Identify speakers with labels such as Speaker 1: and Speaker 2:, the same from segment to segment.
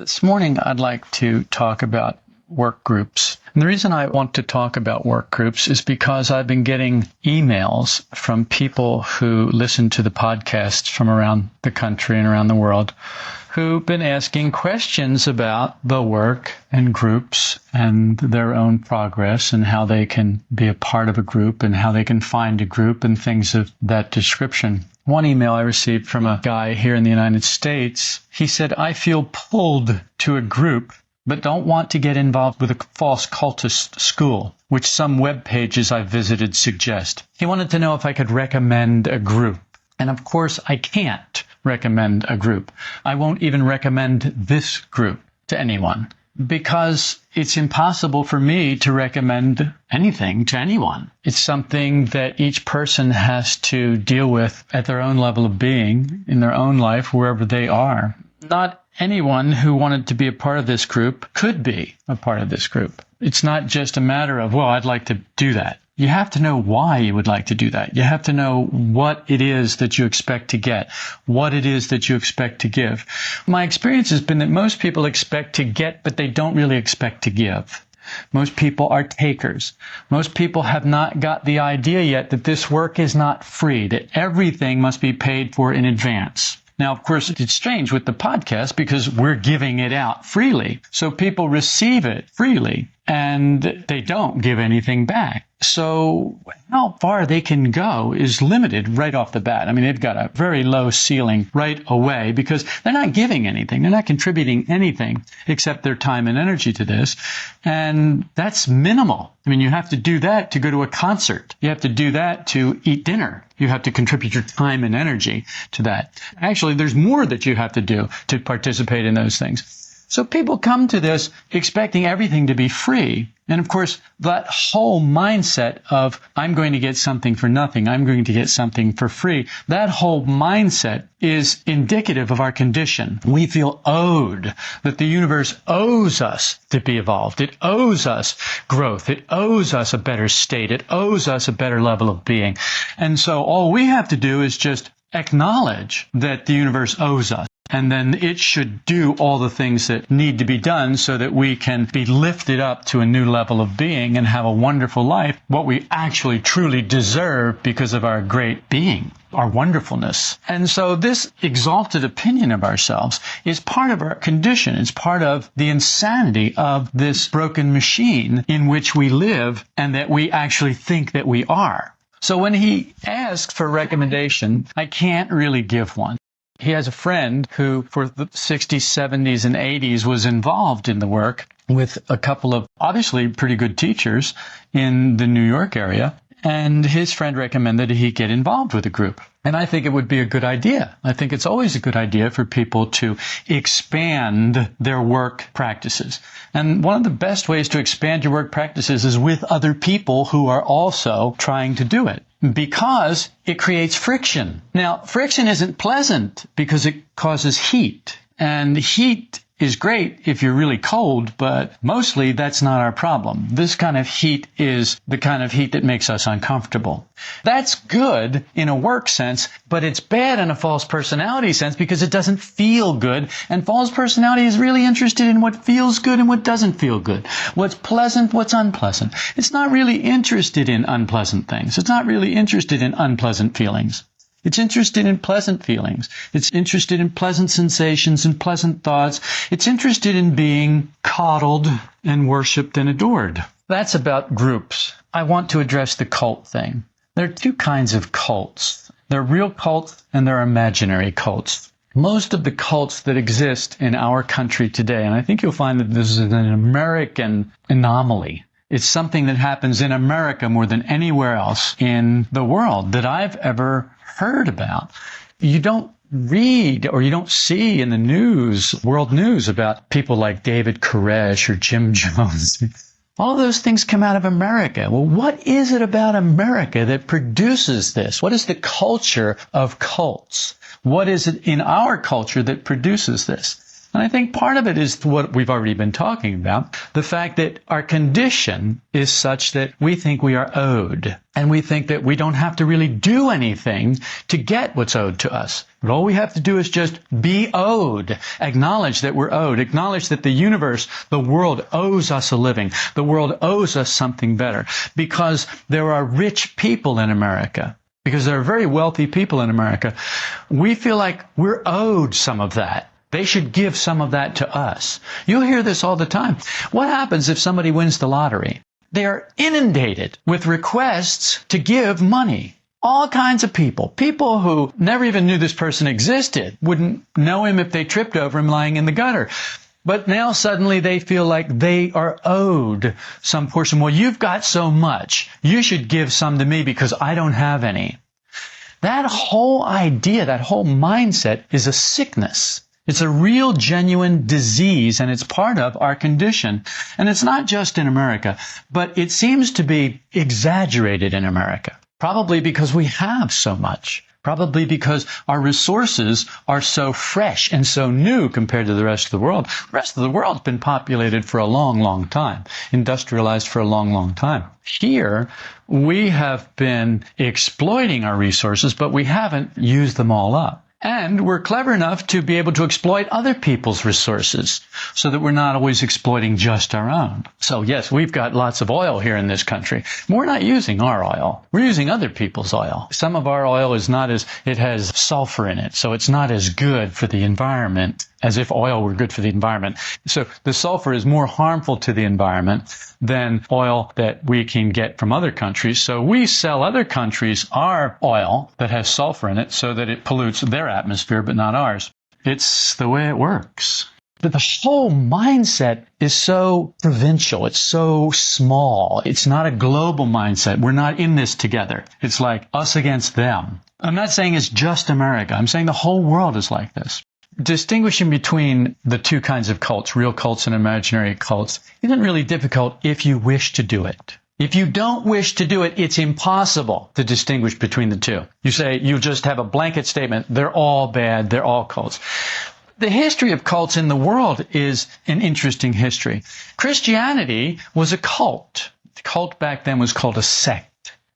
Speaker 1: This morning, I'd like to talk about work groups. And the reason I want to talk about work groups is because I've been getting emails from people who listen to the podcasts from around the country and around the world who've been asking questions about the work and groups and their own progress and how they can be a part of a group and how they can find a group and things of that description. One email I received from a guy here in the United States, he said, I feel pulled to a group, but don't want to get involved with a false cultist school, which some web pages I've visited suggest. He wanted to know if I could recommend a group. And of course, I can't recommend a group. I won't even recommend this group to anyone because it's impossible for me to recommend anything to anyone. It's something that each person has to deal with at their own level of being, in their own life, wherever they are. Not anyone who wanted to be a part of this group could be a part of this group. It's not just a matter of, well, I'd like to do that. You have to know why you would like to do that. You have to know what it is that you expect to get, what it is that you expect to give. My experience has been that most people expect to get, but they don't really expect to give. Most people are takers. Most people have not got the idea yet that this work is not free, that everything must be paid for in advance. Now, of course, it's strange with the podcast because we're giving it out freely. So people receive it freely and they don't give anything back. So how far they can go is limited right off the bat. I mean, they've got a very low ceiling right away because they're not giving anything. They're not contributing anything except their time and energy to this. And that's minimal. I mean, you have to do that to go to a concert. You have to do that to eat dinner. You have to contribute your time and energy to that. Actually, there's more that you have to do to participate in those things. So people come to this expecting everything to be free. And of course, that whole mindset of, I'm going to get something for nothing, I'm going to get something for free, that whole mindset is indicative of our condition. We feel owed, that the universe owes us to be evolved. It owes us growth. It owes us a better state. It owes us a better level of being. And so all we have to do is just acknowledge that the universe owes us. And then it should do all the things that need to be done so that we can be lifted up to a new level of being and have a wonderful life, what we actually truly deserve because of our great being, our wonderfulness. And so this exalted opinion of ourselves is part of our condition. It's part of the insanity of this broken machine in which we live and that we actually think that we are. So when he asks for a recommendation, I can't really give one. He has a friend who, for the 60s, 70s, and 80s, was involved in the work with a couple of obviously pretty good teachers in the New York area. And his friend recommended he get involved with a group. And I think it would be a good idea. I think it's always a good idea for people to expand their work practices. And one of the best ways to expand your work practices is with other people who are also trying to do it, because it creates friction. Now, friction isn't pleasant because it causes heat. And heat is great if you're really cold, but mostly that's not our problem. This kind of heat is the kind of heat that makes us uncomfortable. That's good in a work sense, but it's bad in a false personality sense because it doesn't feel good. And false personality is really interested in what feels good and what doesn't feel good. What's pleasant, what's unpleasant. It's not really interested in unpleasant things. It's not really interested in unpleasant feelings. It's interested in pleasant feelings. It's interested in pleasant sensations and pleasant thoughts. It's interested in being coddled and worshipped and adored. That's about groups. I want to address the cult thing. There are two kinds of cults. There are real cults and there are imaginary cults. Most of the cults that exist in our country today, and I think you'll find that this is an American anomaly. It's something that happens in America more than anywhere else in the world that I've ever heard about. You don't read or you don't see in the news, world news, about people like David Koresh or Jim Jones. All of those things come out of America. Well, what is it about America that produces this? What is the culture of cults? What is it in our culture that produces this? And I think part of it is what we've already been talking about, the fact that our condition is such that we think we are owed, and we think that we don't have to really do anything to get what's owed to us. But all we have to do is just be owed, acknowledge that we're owed, acknowledge that the universe, the world owes us a living, the world owes us something better, because there are rich people in America. Because there are very wealthy people in America, we feel like we're owed some of that. They should give some of that to us. You'll hear this all the time. What happens if somebody wins the lottery? They are inundated with requests to give money. All kinds of people. People who never even knew this person existed, wouldn't know him if they tripped over him lying in the gutter. But now suddenly they feel like they are owed some portion. Well, you've got so much. You should give some to me because I don't have any. That whole idea, that whole mindset is a sickness. It's a real, genuine disease, and it's part of our condition. And it's not just in America, but it seems to be exaggerated in America. Probably because we have so much. Probably because our resources are so fresh and so new compared to the rest of the world. The rest of the world's been populated for a long, long time, industrialized for a long, long time. Here, we have been exploiting our resources, but we haven't used them all up. And we're clever enough to be able to exploit other people's resources so that we're not always exploiting just our own. So yes, we've got lots of oil here in this country. We're not using our oil. We're using other people's oil. Some of our oil is not as, it has sulfur in it, so it's not as good for the environment as if oil were good for the environment. So the sulfur is more harmful to the environment than oil that we can get from other countries. So we sell other countries our oil that has sulfur in it so that it pollutes their atmosphere, but not ours. It's the way it works. But the whole mindset is so provincial. It's so small. It's not a global mindset. We're not in this together. It's like us against them. I'm not saying it's just America. I'm saying the whole world is like this. Distinguishing between the two kinds of cults, real cults and imaginary cults, isn't really difficult if you wish to do it. If you don't wish to do it, it's impossible to distinguish between the two. You say, you just have a blanket statement, they're all bad, they're all cults. The history of cults in the world is an interesting history. Christianity was a cult. The cult back then was called a sect.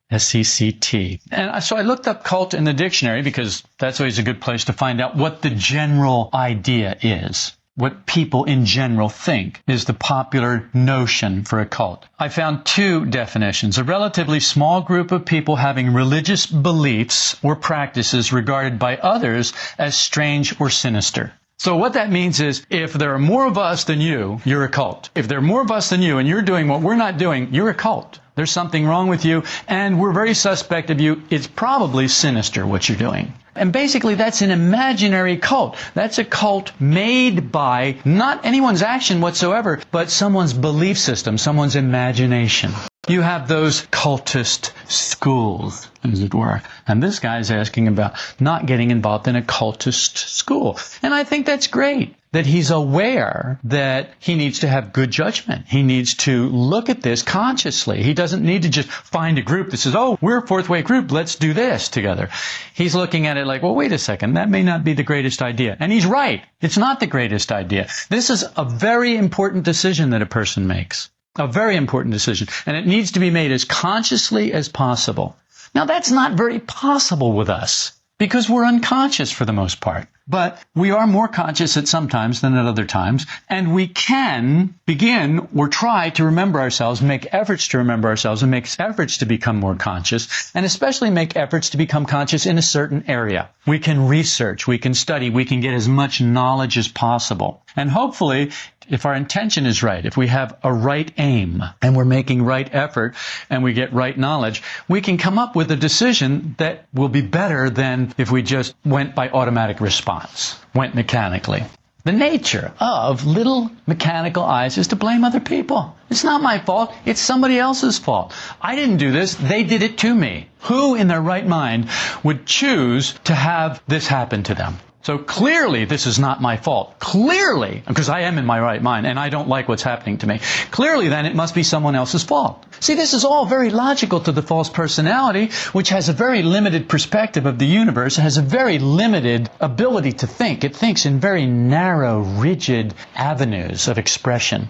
Speaker 1: S-E-C-T. And so I looked up cult in the dictionary because that's always a good place to find out what the general idea is. What people in general think is the popular notion for a cult. I found two definitions. A relatively small group of people having religious beliefs or practices regarded by others as strange or sinister. So what that means is, if there are more of us than you, you're a cult. If there are more of us than you and you're doing what we're not doing, you're a cult. There's something wrong with you, and we're very suspect of you. It's probably sinister what you're doing. And basically, that's an imaginary cult. That's a cult made by not anyone's action whatsoever, but someone's belief system, someone's imagination. You have those cultist schools, as it were. And this guy's asking about not getting involved in a cultist school. And I think that's great, that he's aware that he needs to have good judgment. He needs to look at this consciously. He doesn't need to just find a group that says, oh, we're a fourth way group, let's do this together. He's looking at it like, well, wait a second, that may not be the greatest idea. And he's right. It's not the greatest idea. This is a very important decision that a person makes. A very important decision. And it needs to be made as consciously as possible. Now, that's not very possible with us, because we're unconscious for the most part. But we are more conscious at some times than at other times, and we can begin or try to remember ourselves, make efforts to remember ourselves, and make efforts to become more conscious, and especially make efforts to become conscious in a certain area. We can research, we can study, we can get as much knowledge as possible. And hopefully, if our intention is right, if we have a right aim, and we're making right effort, and we get right knowledge, we can come up with a decision that will be better than if we just went by automatic response, went mechanically. The nature of little mechanical eyes is to blame other people. It's not my fault. It's somebody else's fault. I didn't do this. They did it to me. Who in their right mind would choose to have this happen to them? So clearly this is not my fault. Clearly, because I am in my right mind and I don't like what's happening to me. Clearly then it must be someone else's fault. See, this is all very logical to the false personality, which has a very limited perspective of the universe. It has a very limited ability to think. It thinks in very narrow, rigid avenues of expression.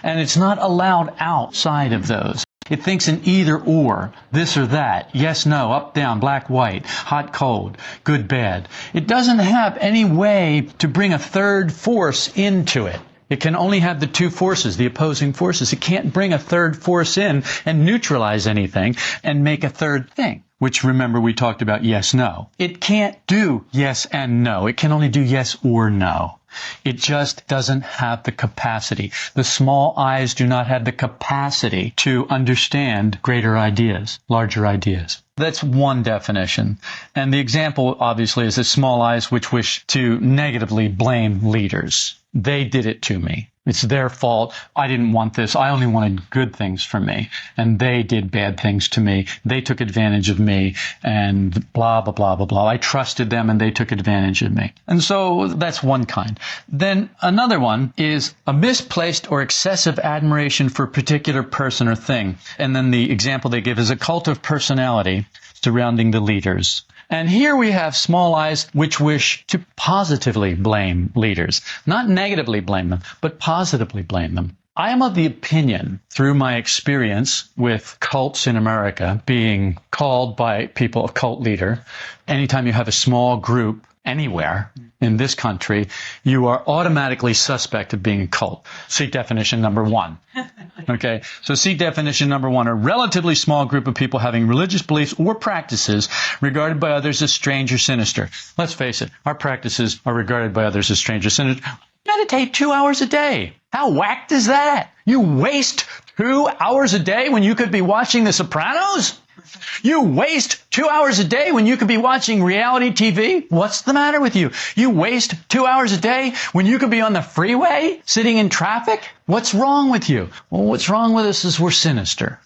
Speaker 1: And it's not allowed outside of those. It thinks in either or, this or that, yes, no, up, down, black, white, hot, cold, good, bad. It doesn't have any way to bring a third force into it. It can only have the two forces, the opposing forces. It can't bring a third force in and neutralize anything and make a third thing, which, remember, we talked about yes, no. It can't do yes and no. It can only do yes or no. It just doesn't have the capacity. The small eyes do not have the capacity to understand greater ideas, larger ideas. That's one definition. And the example, obviously, is the small eyes which wish to negatively blame leaders. They did it to me. It's their fault. I didn't want this. I only wanted good things for me. And they did bad things to me. They took advantage of me and blah, blah, blah, blah, blah. I trusted them and they took advantage of me. And so that's one kind. Then another one is a misplaced or excessive admiration for a particular person or thing. And then the example they give is a cult of personality surrounding the leaders. And here we have small eyes which wish to positively blame leaders. Not negatively blame them, but positively blame them. I am of the opinion, through my experience with cults in America, being called by people a cult leader, anytime you have a small group anywhere in this country, you are automatically suspect of being a cult. See definition number 1. Okay, so see definition number 1, a relatively small group of people having religious beliefs or practices regarded by others as strange or sinister. Let's face it, our practices are regarded by others as strange or sinister. Meditate 2 hours a day. How whacked is that? You waste 2 hours a day when you could be watching The Sopranos? You waste 2 hours a day when you could be watching reality TV? What's the matter with you? You waste 2 hours a day when you could be on the freeway, sitting in traffic? What's wrong with you? Well, what's wrong with us is we're sinister.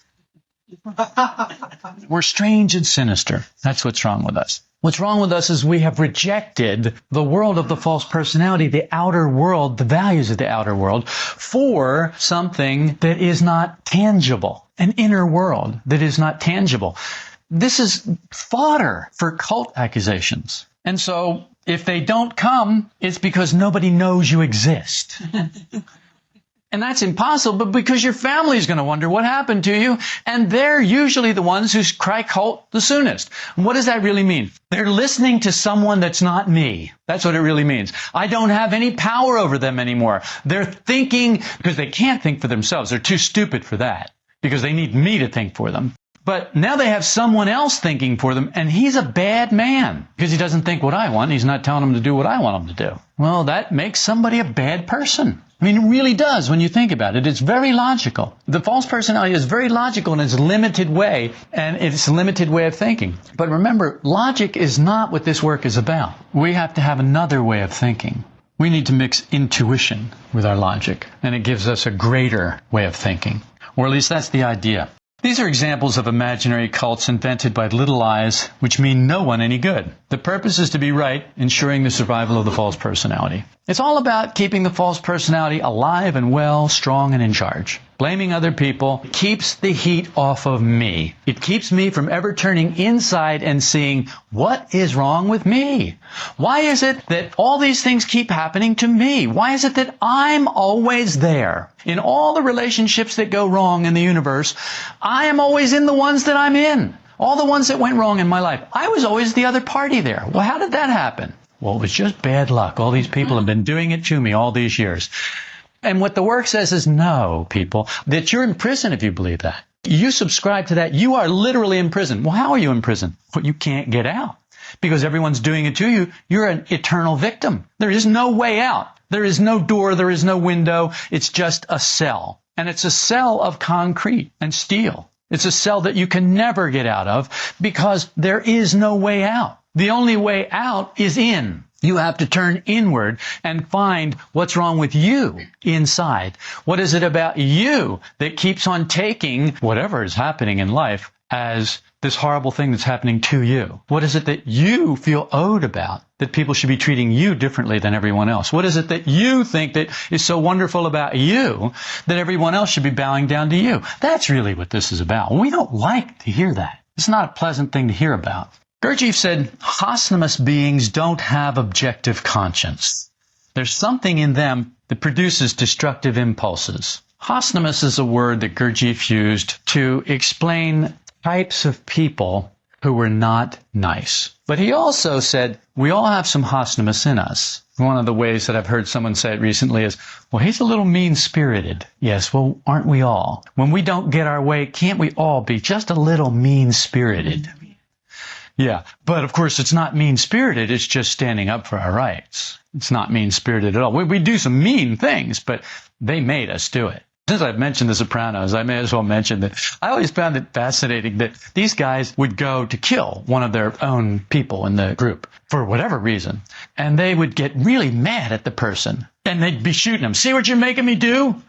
Speaker 1: We're strange and sinister. That's what's wrong with us. What's wrong with us is we have rejected the world of the false personality, the outer world, the values of the outer world, for something that is not tangible, an inner world that is not tangible. This is fodder for cult accusations. And so if they don't come, it's because nobody knows you exist. And that's impossible because your family is going to wonder what happened to you. And they're usually the ones who cry cult the soonest. And what does that really mean? They're listening to someone that's not me. That's what it really means. I don't have any power over them anymore. They're thinking, because they can't think for themselves. They're too stupid for that because they need me to think for them. But now they have someone else thinking for them, and he's a bad man because he doesn't think what I want. He's not telling them to do what I want them to do. Well, that makes somebody a bad person. I mean, it really does when you think about it. It's very logical. The false personality is very logical in its limited way and its limited way of thinking. But remember, logic is not what this work is about. We have to have another way of thinking. We need to mix intuition with our logic, and it gives us a greater way of thinking. Or at least that's the idea. These are examples of imaginary cults invented by little eyes, which mean no one any good. The purpose is to be right, ensuring the survival of the false personality. It's all about keeping the false personality alive and well, strong and in charge. Blaming other people keeps the heat off of me. It keeps me from ever turning inside and seeing, what is wrong with me? Why is it that all these things keep happening to me? Why is it that I'm always there? In all the relationships that go wrong in the universe, I am always in the ones that I'm in. All the ones that went wrong in my life, I was always the other party there. Well, how did that happen? Well, it was just bad luck. All these people have been doing it to me all these years. And what the work says is, no, people, that you're in prison if you believe that. You subscribe to that. You are literally in prison. Well, how are you in prison? Well, you can't get out because everyone's doing it to you. You're an eternal victim. There is no way out. There is no door. There is no window. It's just a cell. And it's a cell of concrete and steel. It's a cell that you can never get out of because there is no way out. The only way out is in. You have to turn inward and find what's wrong with you inside. What is it about you that keeps on taking whatever is happening in life as this horrible thing that's happening to you? What is it that you feel owed about, that people should be treating you differently than everyone else? What is it that you think that is so wonderful about you that everyone else should be bowing down to you? That's really what this is about. We don't like to hear that. It's not a pleasant thing to hear about. Gurdjieff said, homonymous beings don't have objective conscience. There's something in them that produces destructive impulses. Homonymous is a word that Gurdjieff used to explain types of people who were not nice. But he also said, we all have some homonymous in us. One of the ways that I've heard someone say it recently is, well, he's a little mean-spirited. Yes, well, aren't we all? When we don't get our way, can't we all be just a little mean-spirited? Yeah, but of course it's not mean-spirited, it's just standing up for our rights. It's not mean-spirited at all. We do some mean things, but they made us do it. Since I've mentioned The Sopranos, I may as well mention that I always found it fascinating that these guys would go to kill one of their own people in the group for whatever reason. And they would get really mad at the person. And they'd be shooting them. See what you're making me do?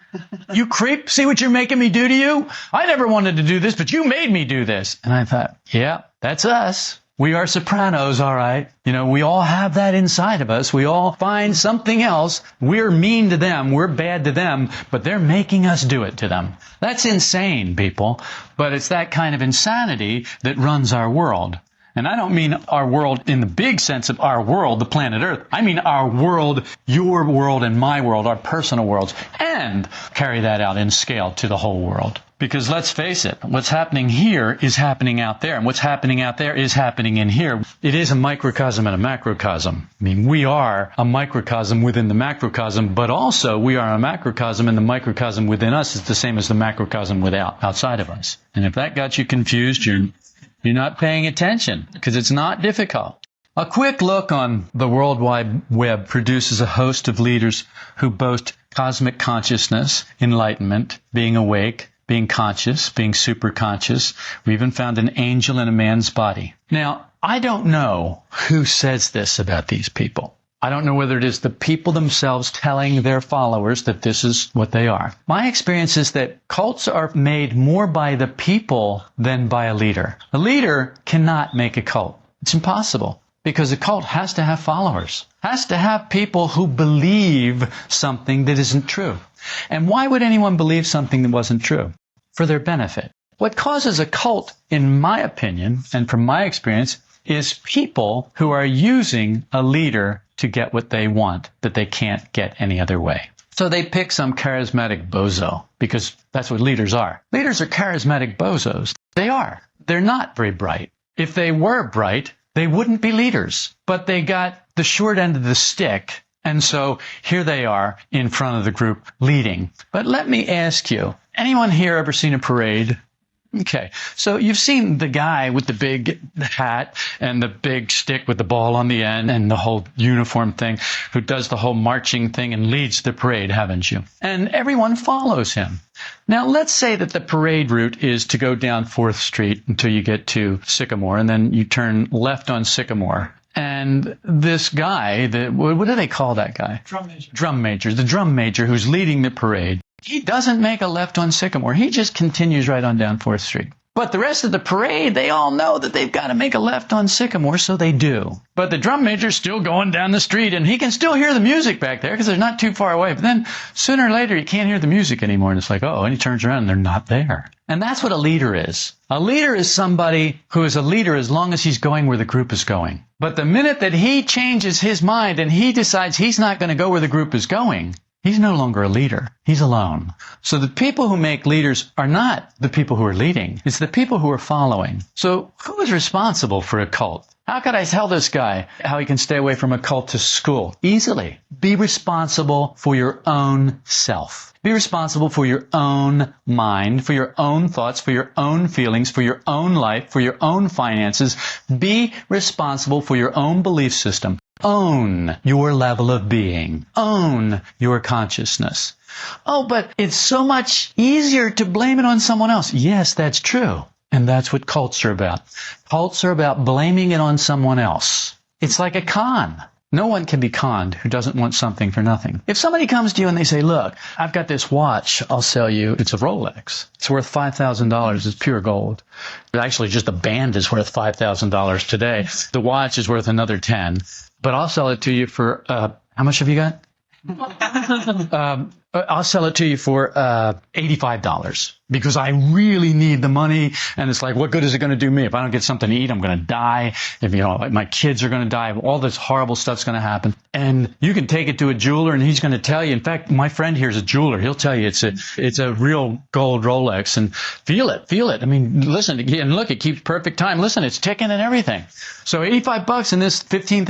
Speaker 1: You creep. See what you're making me do to you? I never wanted to do this, but you made me do this. And I thought, yeah, that's us. We are Sopranos, all right. You know, we all have that inside of us. We all find something else. We're mean to them. We're bad to them, but they're making us do it to them. That's insane, people. But it's that kind of insanity that runs our world. And I don't mean our world in the big sense of our world, the planet Earth. I mean our world, your world and my world, our personal worlds, and carry that out in scale to the whole world. Because let's face it, what's happening here is happening out there, and what's happening out there is happening in here. It is a microcosm and a macrocosm. I mean, we are a microcosm within the macrocosm, but also we are a macrocosm, and the microcosm within us is the same as the macrocosm outside of us. And if that got you confused, you're not paying attention, because it's not difficult. A quick look on the World Wide Web produces a host of leaders who boast cosmic consciousness, enlightenment, being awake, being conscious, being superconscious. We even found an angel in a man's body. Now, I don't know who says this about these people. I don't know whether it is the people themselves telling their followers that this is what they are. My experience is that cults are made more by the people than by a leader. A leader cannot make a cult. It's impossible, because a cult has to have followers, has to have people who believe something that isn't true. And why would anyone believe something that wasn't true? For their benefit. What causes a cult, in my opinion, and from my experience, is people who are using a leader to get what they want that they can't get any other way. So they pick some charismatic bozo, because that's what leaders are. Leaders are charismatic bozos. They are. They're not very bright. If they were bright, they wouldn't be leaders. But they got the short end of the stick, and so here they are in front of the group leading. But let me ask you, anyone here ever seen a parade? Okay, so you've seen the guy with the big hat and the big stick with the ball on the end and the whole uniform thing, who does the whole marching thing and leads the parade, haven't you? And everyone follows him. Now, let's say that the parade route is to go down 4th Street until you get to Sycamore, and then you turn left on Sycamore. And this guy, what do they call that guy?
Speaker 2: Drum major.
Speaker 1: Drum major. The drum major who's leading the parade. He doesn't make a left on Sycamore. He just continues right on down 4th Street. But the rest of the parade, they all know that they've got to make a left on Sycamore, so they do. But the drum major's still going down the street, and he can still hear the music back there because they're not too far away. But then sooner or later, he can't hear the music anymore, and it's like, oh, and he turns around and they're not there. And that's what a leader is. A leader is somebody who is a leader as long as he's going where the group is going. But the minute that he changes his mind and he decides he's not going to go where the group is going, he's no longer a leader. He's alone. So the people who make leaders are not the people who are leading. It's the people who are following. So who is responsible for a cult? How could I tell this guy how he can stay away from a cultist school? Easily. Be responsible for your own self. Be responsible for your own mind, for your own thoughts, for your own feelings, for your own life, for your own finances. Be responsible for your own belief system. Own your level of being. Own your consciousness. Oh, but it's so much easier to blame it on someone else. Yes, that's true. And that's what cults are about. Cults are about blaming it on someone else. It's like a con. No one can be conned who doesn't want something for nothing. If somebody comes to you and they say, look, I've got this watch I'll sell you. It's a Rolex. It's worth $5,000. It's pure gold. Actually, just the band is worth $5,000 today. The watch is worth another 10. But I'll sell it to you for, how much have you got? I'll sell it to you for $85 because I really need the money. And it's like, what good is it going to do me? If I don't get something to eat, I'm going to die. If, like my kids are going to die. All this horrible stuff's going to happen. And you can take it to a jeweler and he's going to tell you. In fact, my friend here is a jeweler. He'll tell you it's a real gold Rolex, and feel it. I mean, listen, and look, it keeps perfect time. Listen, it's ticking and everything. So $85 and this $15,000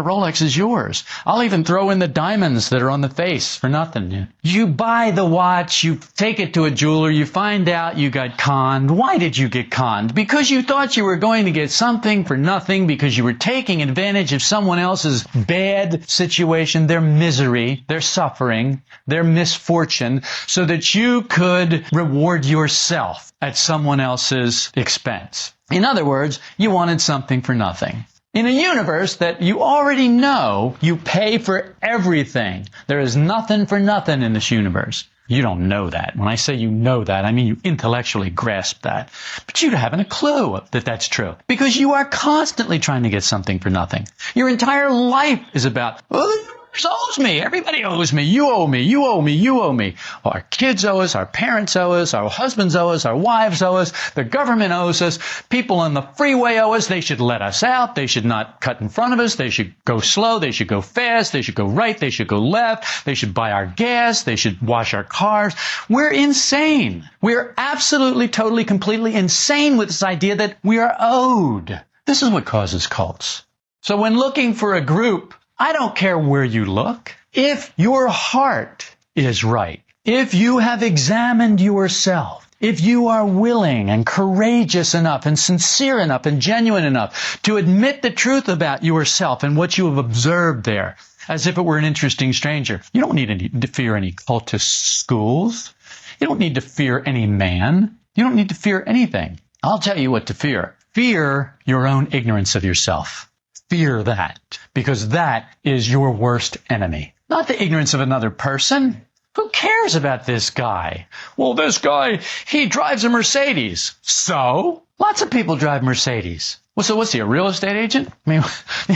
Speaker 1: Rolex is yours. I'll even throw in the diamonds that are on the face for nothing. You buy the watch, you take it to a jeweler, you find out you got conned. Why did you get conned? Because you thought you were going to get something for nothing, because you were taking advantage of someone else's bad situation, their misery, their suffering, their misfortune, so that you could reward yourself at someone else's expense. In other words, you wanted something for nothing. In a universe that you already know, you pay for everything. There is nothing for nothing in this universe. You don't know that. When I say you know that, I mean you intellectually grasp that. But you haven't a clue that that's true. Because you are constantly trying to get something for nothing. Your entire life is about, well, the universe owes me. Everybody owes me. You owe me. You owe me. You owe me. Well, our kids owe us. Our parents owe us. Our husbands owe us. Our wives owe us. The government owes us. People on the freeway owe us. They should let us out. They should not cut in front of us. They should go slow. They should go fast. They should go right. They should go left. They should buy our gas. They should wash our cars. We're insane. We're absolutely, totally, completely insane with this idea that we are owed. This is what causes cults. So when looking for a group, I don't care where you look. If your heart is right, if you have examined yourself, if you are willing and courageous enough and sincere enough and genuine enough to admit the truth about yourself and what you have observed there, as if it were an interesting stranger, you don't need to fear any cultist schools. You don't need to fear any man. You don't need to fear anything. I'll tell you what to fear. Fear your own ignorance of yourself. Fear that, because that is your worst enemy. Not the ignorance of another person. Who cares about this guy? Well, this guy, he drives a Mercedes. So? Lots of people drive Mercedes. Well, so what's he, a real estate agent? I mean,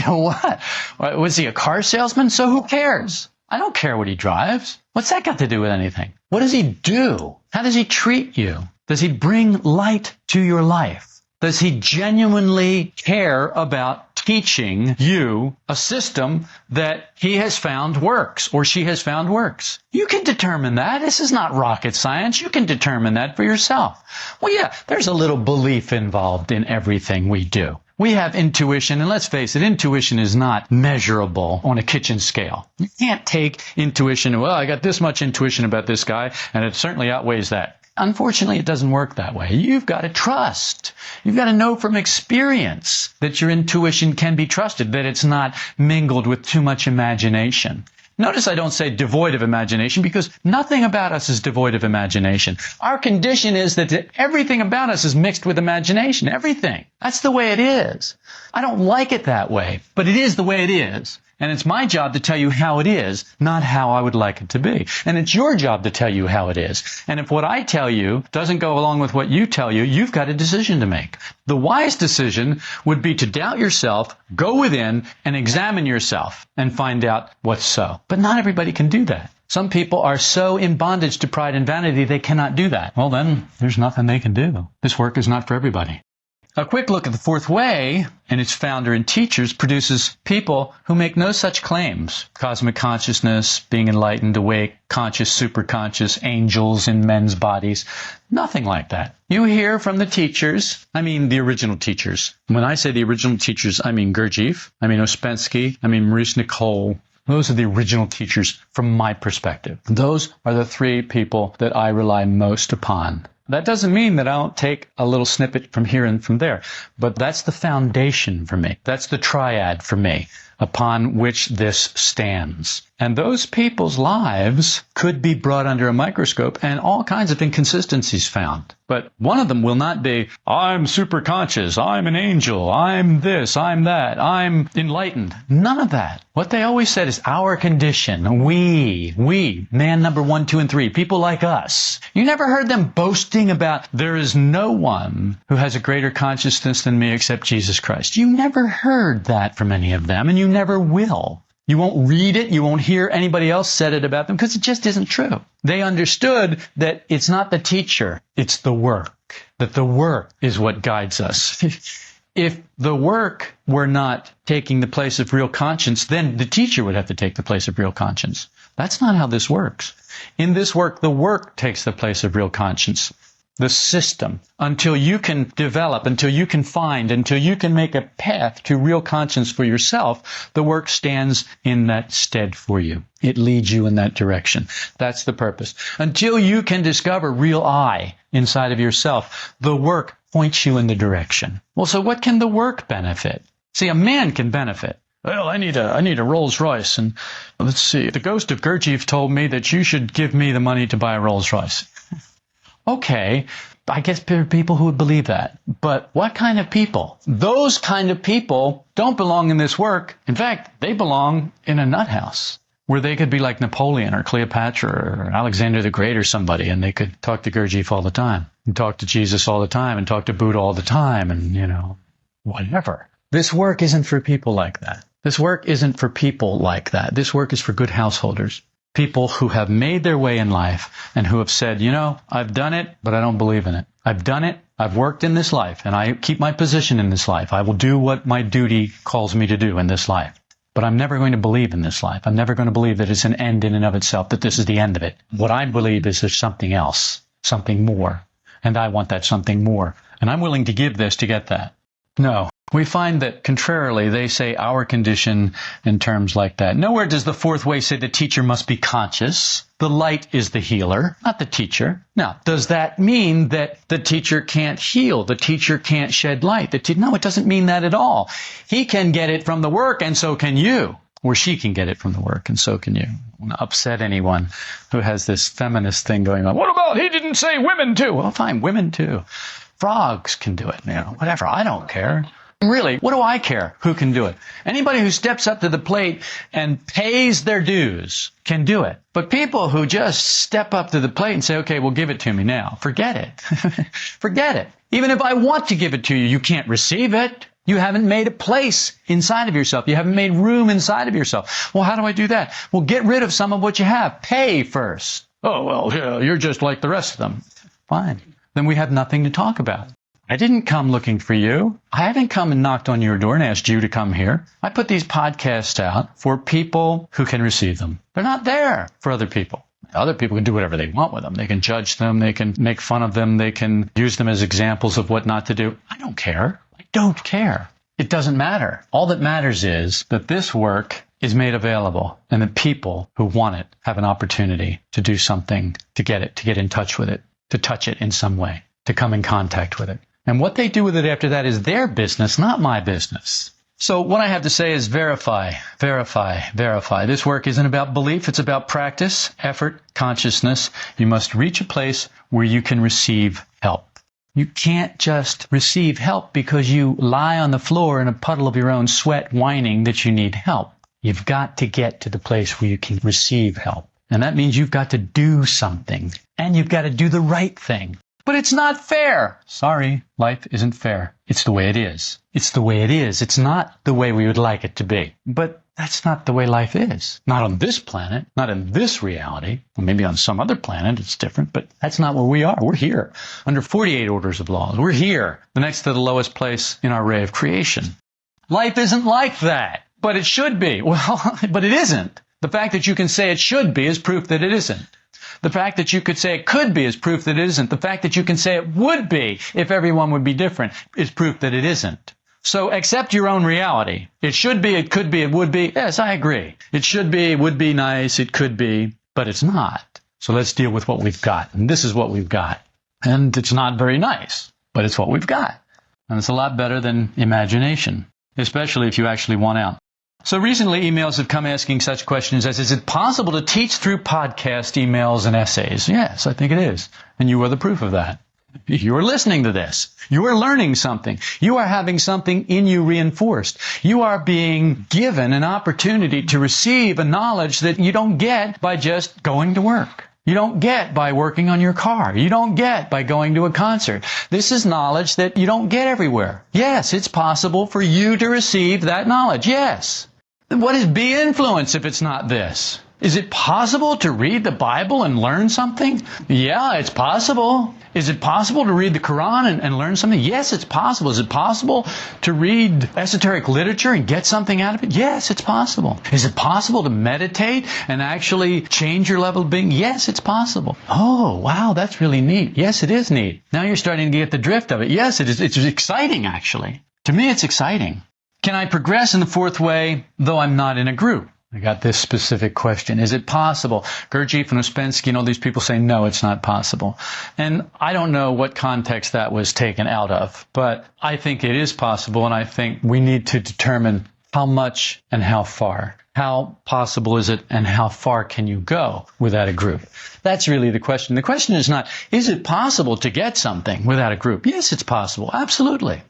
Speaker 1: what? Was he a car salesman? So who cares? I don't care what he drives. What's that got to do with anything? What does he do? How does he treat you? Does he bring light to your life? Does he genuinely care about teaching you a system that he has found works or she has found works? You can determine that. This is not rocket science. You can determine that for yourself. Well, yeah, there's a little belief involved in everything we do. We have intuition, and let's face it, intuition is not measurable on a kitchen scale. You can't take intuition, well, I got this much intuition about this guy, and it certainly outweighs that. Unfortunately, it doesn't work that way. You've got to trust. You've got to know from experience that your intuition can be trusted, that it's not mingled with too much imagination. Notice I don't say devoid of imagination, because nothing about us is devoid of imagination. Our condition is that everything about us is mixed with imagination. Everything. That's the way it is. I don't like it that way, but it is the way it is. And it's my job to tell you how it is, not how I would like it to be. And it's your job to tell you how it is. And if what I tell you doesn't go along with what you tell you, you've got a decision to make. The wise decision would be to doubt yourself, go within, and examine yourself and find out what's so. But not everybody can do that. Some people are so in bondage to pride and vanity they cannot do that. Well, then there's nothing they can do. This work is not for everybody. A quick look at the fourth way and its founder and teachers produces people who make no such claims. Cosmic consciousness, being enlightened, awake, conscious, superconscious, angels in men's bodies. Nothing like that. You hear from the teachers, I mean the original teachers. When I say the original teachers, I mean Gurdjieff, I mean Ouspensky, I mean Maurice Nicole. Those are the original teachers from my perspective. Those are the three people that I rely most upon. That doesn't mean that I don't take a little snippet from here and from there, but that's the foundation for me. That's the triad for me upon which this stands. And those people's lives could be brought under a microscope and all kinds of inconsistencies found. But one of them will not be, I'm super conscious, I'm an angel, I'm this, I'm that, I'm enlightened. None of that. What they always said is our condition, we, man number 1, 2, and 3, people like us. You never heard them boasting about, there is no one who has a greater consciousness than me except Jesus Christ. You never heard that from any of them, and you never will. You won't read it, you won't hear anybody else said it about them, because it just isn't true. They understood that it's not the teacher, it's the work. That the work is what guides us. If the work were not taking the place of real conscience, then the teacher would have to take the place of real conscience. That's not how this works. In this work, the work takes the place of real conscience. The system, until you can develop, until you can find, until you can make a path to real conscience for yourself, the work stands in that stead for you. It leads you in that direction. That's the purpose. Until you can discover real I inside of yourself, the work points you in the direction. Well, so what can the work benefit? See, a man can benefit. Well, I need a Rolls Royce, and let's see. The ghost of Gurdjieff told me that you should give me the money to buy a Rolls Royce. Okay, I guess there are people who would believe that. But what kind of people? Those kind of people don't belong in this work. In fact, they belong in a nut house where they could be like Napoleon or Cleopatra or Alexander the Great or somebody, and they could talk to Gurdjieff all the time, and talk to Jesus all the time, and talk to Buddha all the time, and, whatever. This work isn't for people like that. This work isn't for people like that. This work is for good householders. People who have made their way in life and who have said, I've done it, but I don't believe in it. I've done it. I've worked in this life, and I keep my position in this life. I will do what my duty calls me to do in this life. But I'm never going to believe in this life. I'm never going to believe that it's an end in and of itself, that this is the end of it. What I believe is there's something else, something more. And I want that something more. And I'm willing to give this to get that. No. We find that, contrarily, they say our condition in terms like that. Nowhere does the fourth way say the teacher must be conscious. The light is the healer, not the teacher. Now, does that mean that the teacher can't heal? The teacher can't shed light? No, it doesn't mean that at all. He can get it from the work, and so can you. Or she can get it from the work, and so can you. I want to upset anyone who has this feminist thing going on. What about he didn't say women too? Well, fine, women too. Frogs can do it, whatever. I don't care. Really, what do I care who can do it? Anybody who steps up to the plate and pays their dues can do it. But people who just step up to the plate and say, okay, well, give it to me now. Forget it. Forget it. Even if I want to give it to you, you can't receive it. You haven't made a place inside of yourself. You haven't made room inside of yourself. Well, how do I do that? Well, get rid of some of what you have. Pay first. Oh, well, yeah, you're just like the rest of them. Fine. Then we have nothing to talk about. I didn't come looking for you. I haven't come and knocked on your door and asked you to come here. I put these podcasts out for people who can receive them. They're not there for other people. Other people can do whatever they want with them. They can judge them. They can make fun of them. They can use them as examples of what not to do. I don't care. I don't care. It doesn't matter. All that matters is that this work is made available, and the people who want it have an opportunity to do something, to get it, to get in touch with it, to touch it in some way, to come in contact with it. And what they do with it after that is their business, not my business. So what I have to say is verify, verify, verify. This work isn't about belief. It's about practice, effort, consciousness. You must reach a place where you can receive help. You can't just receive help because you lie on the floor in a puddle of your own sweat whining that you need help. You've got to get to the place where you can receive help. And that means you've got to do something. And you've got to do the right thing. But it's not fair. Sorry, life isn't fair. It's the way it is. It's the way it is. It's not the way we would like it to be. But that's not the way life is. Not on this planet, not in this reality. Well, maybe on some other planet it's different, but that's not where we are. We're here under 48 orders of laws. We're here, the next to the lowest place in our array of creation. Life isn't like that, but it should be. Well, but it isn't. The fact that you can say it should be is proof that it isn't. The fact that you could say it could be is proof that it isn't. The fact that you can say it would be if everyone would be different is proof that it isn't. So accept your own reality. It should be, it could be, it would be. Yes, I agree. It should be, it would be nice, it could be, but it's not. So let's deal with what we've got. And this is what we've got. And it's not very nice, but it's what we've got. And it's a lot better than imagination, especially if you actually want out. So recently, emails have come asking such questions as, is it possible to teach through podcast emails and essays? Yes, I think it is. And you are the proof of that. You are listening to this. You are learning something. You are having something in you reinforced. You are being given an opportunity to receive a knowledge that you don't get by just going to work. You don't get by working on your car. You don't get by going to a concert. This is knowledge that you don't get everywhere. Yes, it's possible for you to receive that knowledge. Yes. What is be influence if it's not this? Is it possible to read the Bible and learn something? Yeah, it's possible. Is it possible to read the Quran and learn something? Yes, it's possible. Is it possible to read esoteric literature and get something out of it? Yes, it's possible. Is it possible to meditate and actually change your level of being? Yes, it's possible. Oh, wow, that's really neat. Yes, it is neat. Now you're starting to get the drift of it. Yes, it is. It's exciting, actually. To me, it's exciting. Can I progress in the fourth way, though I'm not in a group? I got this specific question. Is it possible? Gurdjieff and Ouspensky and all these people say, no, it's not possible. And I don't know what context that was taken out of, but I think it is possible, and I think we need to determine how much and how far. How possible is it, and how far can you go without a group? That's really the question. The question is not, is it possible to get something without a group? Yes, it's possible. Absolutely.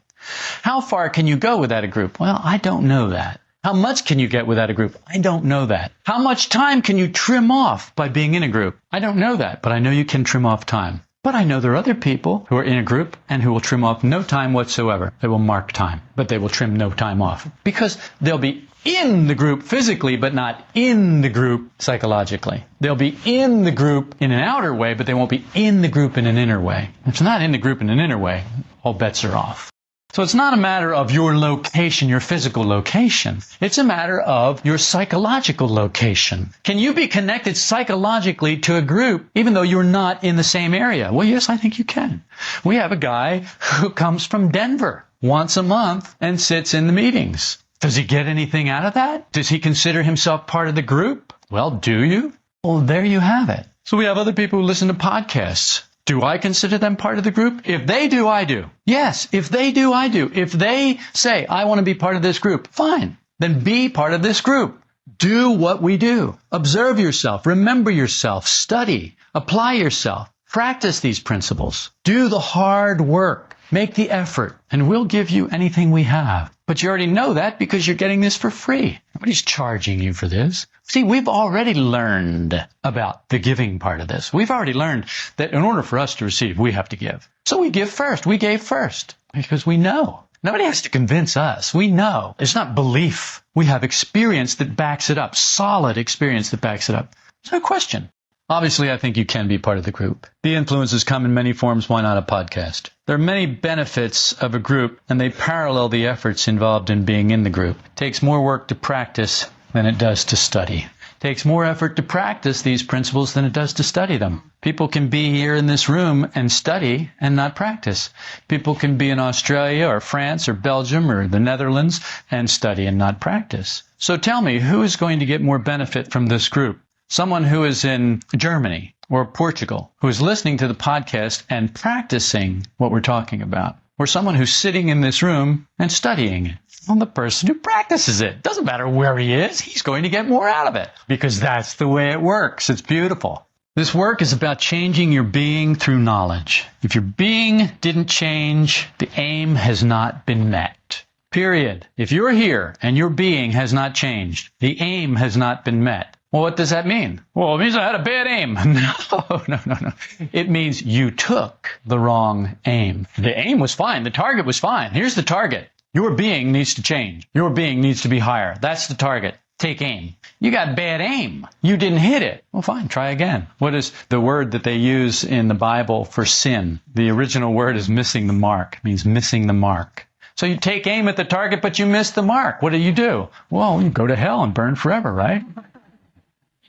Speaker 1: How far can you go without a group? Well, I don't know that. How much can you get without a group? I don't know that. How much time can you trim off by being in a group? I don't know that, but I know you can trim off time. But I know there are other people who are in a group and who will trim off no time whatsoever. They will mark time, but they will trim no time off because they'll be in the group physically, but not in the group psychologically. They'll be in the group in an outer way, but they won't be in the group in an inner way. If it's not in the group in an inner way, all bets are off. So it's not a matter of your location, your physical location. It's a matter of your psychological location. Can you be connected psychologically to a group even though you're not in the same area? Well, yes, I think you can. We have a guy who comes from Denver once a month and sits in the meetings. Does he get anything out of that? Does he consider himself part of the group? Well, do you? Well, there you have it. So we have other people who listen to podcasts. Do I consider them part of the group? If they do, I do. Yes, if they do, I do. If they say, I want to be part of this group, fine. Then be part of this group. Do what we do. Observe yourself. Remember yourself. Study. Apply yourself. Practice these principles. Do the hard work. Make the effort. And we'll give you anything we have. But you already know that because you're getting this for free. Nobody's charging you for this. See, we've already learned about the giving part of this. We've already learned that in order for us to receive, we have to give. So we give first. We gave first because we know. Nobody has to convince us. We know. It's not belief. We have experience that backs it up. Solid experience that backs it up. There's no question. Obviously, I think you can be part of the group. The influences come in many forms. Why not a podcast? There are many benefits of a group, and they parallel the efforts involved in being in the group. It takes more work to practice than it does to study. It takes more effort to practice these principles than it does to study them. People can be here in this room and study and not practice. People can be in Australia or France or Belgium or the Netherlands and study and not practice. So tell me, who is going to get more benefit from this group? Someone who is in Germany or Portugal, who is listening to the podcast and practicing what we're talking about, or someone who's sitting in this room and studying it. Well, the person who practices it. Doesn't matter where he is, he's going to get more out of it because that's the way it works. It's beautiful. This work is about changing your being through knowledge. If your being didn't change, the aim has not been met. Period. If you're here and your being has not changed, the aim has not been met. Well, what does that mean? Well, it means I had a bad aim. No. It means you took the wrong aim. The aim was fine. The target was fine. Here's the target. Your being needs to change. Your being needs to be higher. That's the target. Take aim. You got bad aim. You didn't hit it. Well, fine. Try again. What is the word that they use in the Bible for sin? The original word is missing the mark. It means missing the mark. So you take aim at the target, but you miss the mark. What do? Well, you go to hell and burn forever, right?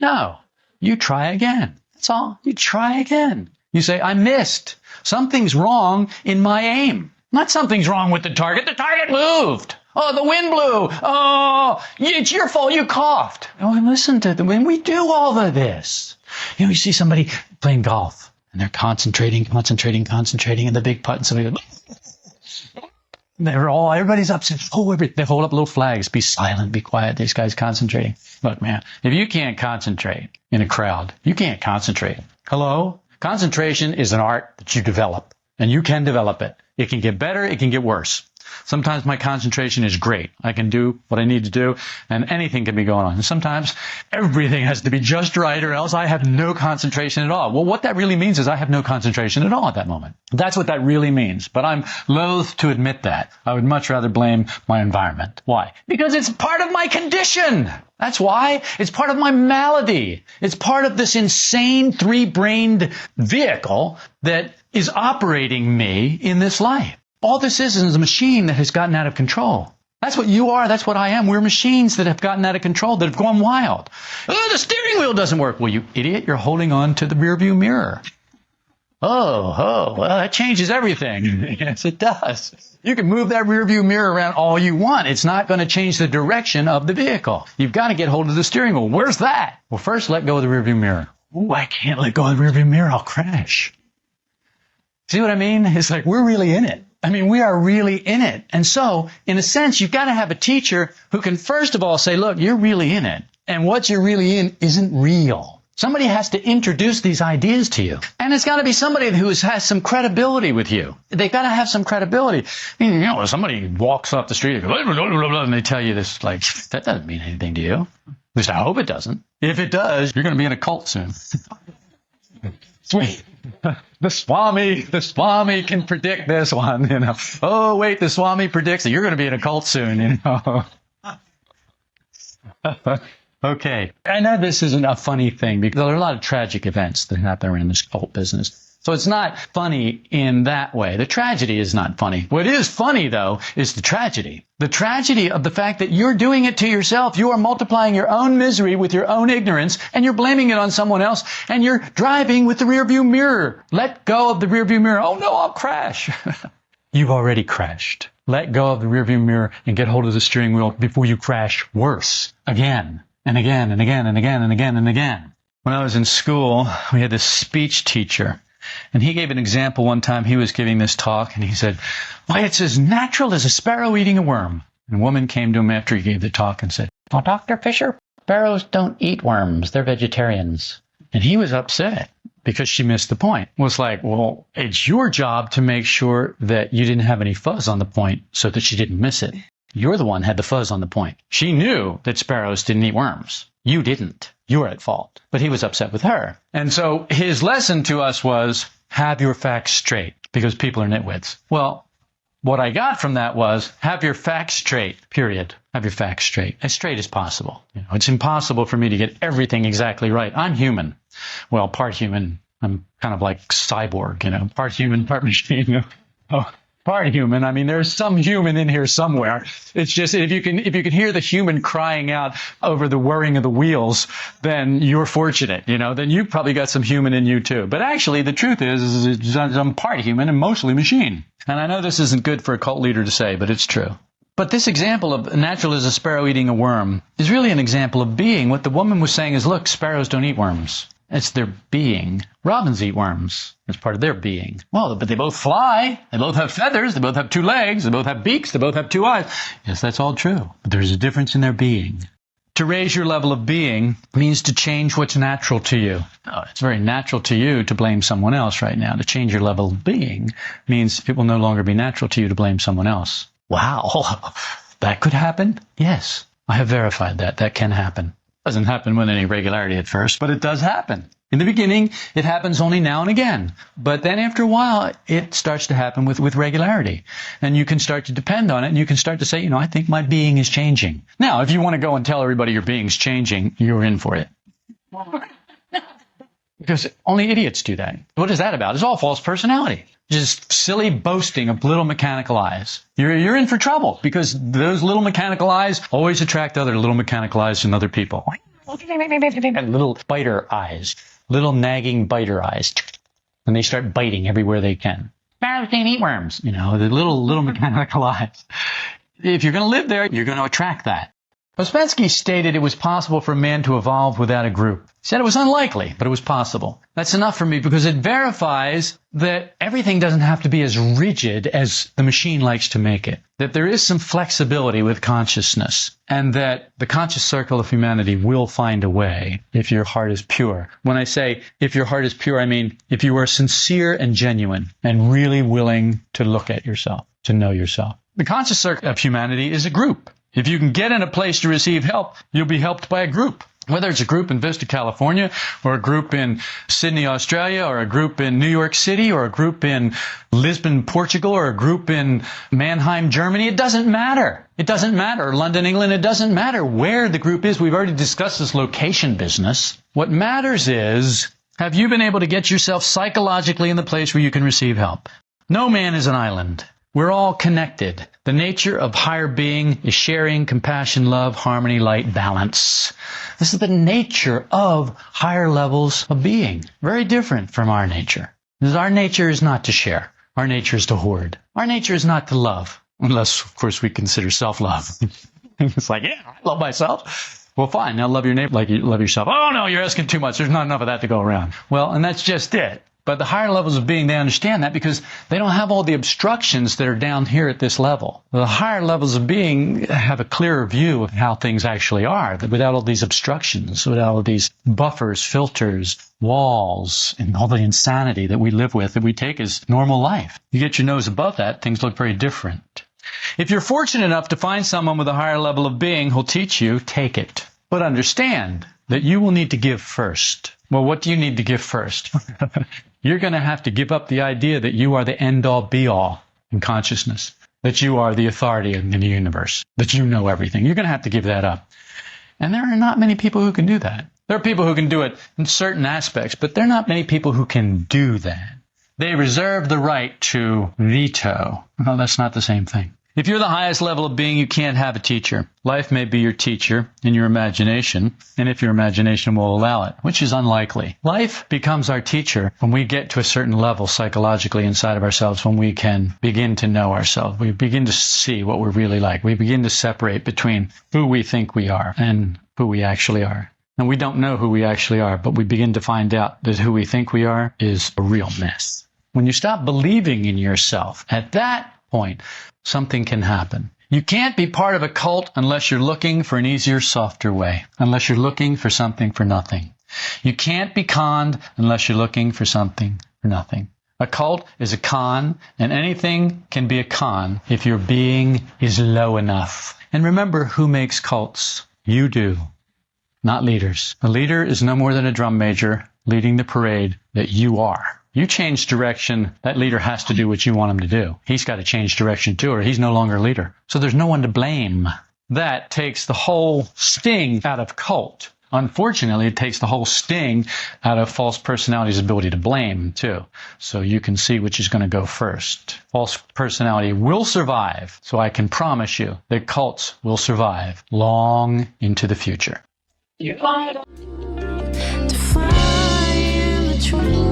Speaker 1: No, you try again. That's all. You try again. You say, I missed. Something's wrong in my aim. Not something's wrong with the target. The target moved. Oh, the wind blew. Oh, it's your fault. You coughed. Oh, listen to them. When we do all of this, you see somebody playing golf and they're concentrating, and the big putt, and somebody goes, Everybody's upset. They hold up little flags. Be silent, be quiet. This guy's concentrating. Look, man, if you can't concentrate in a crowd, you can't concentrate. Hello? Concentration is an art that you develop, and you can develop it. It can get better. It can get worse. Sometimes my concentration is great. I can do what I need to do, and anything can be going on. And sometimes everything has to be just right, or else I have no concentration at all. Well, what that really means is I have no concentration at all at that moment. That's what that really means. But I'm loath to admit that. I would much rather blame my environment. Why? Because it's part of my condition. That's why. It's part of my malady. It's part of this insane three-brained vehicle that is operating me in this life. All this is a machine that has gotten out of control. That's what you are. That's what I am. We're machines that have gotten out of control, that have gone wild. Oh, the steering wheel doesn't work. Well, you idiot, you're holding on to the rearview mirror. Well, that changes everything. Yes, it does. You can move that rearview mirror around all you want. It's not going to change the direction of the vehicle. You've got to get hold of the steering wheel. Where's that? Well, first, let go of the rearview mirror. Ooh, I can't let go of the rearview mirror. I'll crash. See what I mean? It's like we're really in it. I mean, we are really in it. And so, in a sense, you've got to have a teacher who can, first of all, say, look, you're really in it. And what you're really in isn't real. Somebody has to introduce these ideas to you. And it's got to be somebody who has some credibility with you. They've got to have some credibility. I mean, if somebody walks off the street and goes, blah, blah, blah, blah, and they tell you this, like, that doesn't mean anything to you. At least I hope it doesn't. If it does, you're going to be in a cult soon. Sweet. The Swami can predict this one, you know. Oh, wait, the Swami predicts that you're going to be in a cult soon, you know. Okay. I know this isn't a funny thing because there are a lot of tragic events that happen around this cult business. So it's not funny in that way. The tragedy is not funny. What is funny, though, is the tragedy. The tragedy of the fact that you're doing it to yourself. You are multiplying your own misery with your own ignorance, and you're blaming it on someone else, and you're driving with the rearview mirror. Let go of the rearview mirror. Oh, no, I'll crash. You've already crashed. Let go of the rearview mirror and get hold of the steering wheel before you crash worse. Again, and again, and again, and again, and again, and again. When I was in school, we had this speech teacher. And he gave an example one time. He was giving this talk, and he said, why, it's as natural as a sparrow eating a worm. And a woman came to him after he gave the talk and said, oh, Dr. Fisher, sparrows don't eat worms. They're vegetarians. And he was upset because she missed the point. It was like, well, it's your job to make sure that you didn't have any fuzz on the point so that she didn't miss it. You're the one who had the fuzz on the point. She knew that sparrows didn't eat worms. You didn't. You were at fault. But he was upset with her. And so his lesson to us was, have your facts straight, because people are nitwits. Well, what I got from that was, have your facts straight, period. Have your facts straight. As straight as possible. You know, it's impossible for me to get everything exactly right. I'm human. Well, part human. I'm kind of like cyborg, you know, part human, part machine. You know? Oh. Part human. I mean, there's some human in here somewhere. It's just if you can hear the human crying out over the whirring of the wheels, then you're fortunate, you know. Then you've probably got some human in you too. But actually, the truth is I'm part human and mostly machine. And I know this isn't good for a cult leader to say, but it's true. But this example of natural as a sparrow eating a worm is really an example of being. What the woman was saying is, look, sparrows don't eat worms. It's their being. Robins eat worms. It's part of their being. Well, but they both fly. They both have feathers. They both have two legs. They both have beaks. They both have two eyes. Yes, that's all true. But there's a difference in their being. To raise your level of being means to change what's natural to you. Oh, it's very natural to you to blame someone else right now. To change your level of being means it will no longer be natural to you to blame someone else. Wow, that could happen? Yes, I have verified that. That can happen. Doesn't happen with any regularity at first, but it does happen. In the beginning, it happens only now and again. But then after a while, it starts to happen with regularity. And you can start to depend on it, and you can start to say, you know, I think my being is changing. Now, if you want to go and tell everybody your being's changing, you're in for it. Because only idiots do that. What is that about? It's all false personality. Just silly boasting of little mechanical eyes. You're in for trouble because those little mechanical eyes always attract other little mechanical eyes in other people. And little biter eyes, little nagging biter eyes. And they start biting everywhere they can. Sparrows can't eat worms. You know, the little mechanical eyes. If you're going to live there, you're going to attract that. Ouspensky stated it was possible for a man to evolve without a group. He said it was unlikely, but it was possible. That's enough for me because it verifies that everything doesn't have to be as rigid as the machine likes to make it. That there is some flexibility with consciousness, and that the conscious circle of humanity will find a way if your heart is pure. When I say if your heart is pure, I mean if you are sincere and genuine and really willing to look at yourself, to know yourself. The conscious circle of humanity is a group. If you can get in a place to receive help, you'll be helped by a group. Whether it's a group in Vista, California, or a group in Sydney, Australia, or a group in New York City, or a group in Lisbon, Portugal, or a group in Mannheim, Germany, it doesn't matter. It doesn't matter. London, England, it doesn't matter where the group is. We've already discussed this location business. What matters is, have you been able to get yourself psychologically in the place where you can receive help? No man is an island. We're all connected. The nature of higher being is sharing, compassion, love, harmony, light, balance. This is the nature of higher levels of being. Very different from our nature. Because our nature is not to share. Our nature is to hoard. Our nature is not to love. Unless, of course, we consider self-love. It's like, yeah, I love myself. Well, fine. Now love your neighbor like you love yourself. Oh, no, you're asking too much. There's not enough of that to go around. Well, and that's just it. But the higher levels of being, they understand that because they don't have all the obstructions that are down here at this level. The higher levels of being have a clearer view of how things actually are, without all these obstructions, without all these buffers, filters, walls, and all the insanity that we live with, that we take as normal life. You get your nose above that, things look very different. If you're fortunate enough to find someone with a higher level of being who'll teach you, take it. But understand that you will need to give first. Well, what do you need to give first? You're going to have to give up the idea that you are the end-all, be-all in consciousness, that you are the authority in the universe, that you know everything. You're going to have to give that up. And there are not many people who can do that. There are people who can do it in certain aspects, but there are not many people who can do that. They reserve the right to veto. Well, that's not the same thing. If you're the highest level of being, you can't have a teacher. Life may be your teacher in your imagination, and if your imagination will allow it, which is unlikely. Life becomes our teacher when we get to a certain level psychologically inside of ourselves, when we can begin to know ourselves. We begin to see what we're really like. We begin to separate between who we think we are and who we actually are. And we don't know who we actually are, but we begin to find out that who we think we are is a real mess. When you stop believing in yourself, at that point, something can happen. You can't be part of a cult unless you're looking for an easier, softer way, unless you're looking for something for nothing. You can't be conned unless you're looking for something for nothing. A cult is a con, and anything can be a con if your being is low enough. And remember, who makes cults? You do, not leaders. A leader is no more than a drum major leading the parade that you are. You change direction, that leader has to do what you want him to do. He's got to change direction too, or he's no longer a leader. So there's no one to blame. That takes the whole sting out of cult. Unfortunately, it takes the whole sting out of false personality's ability to blame too. So you can see which is going to go first. False personality will survive, so I can promise you that cults will survive long into the future.
Speaker 2: To find the truth.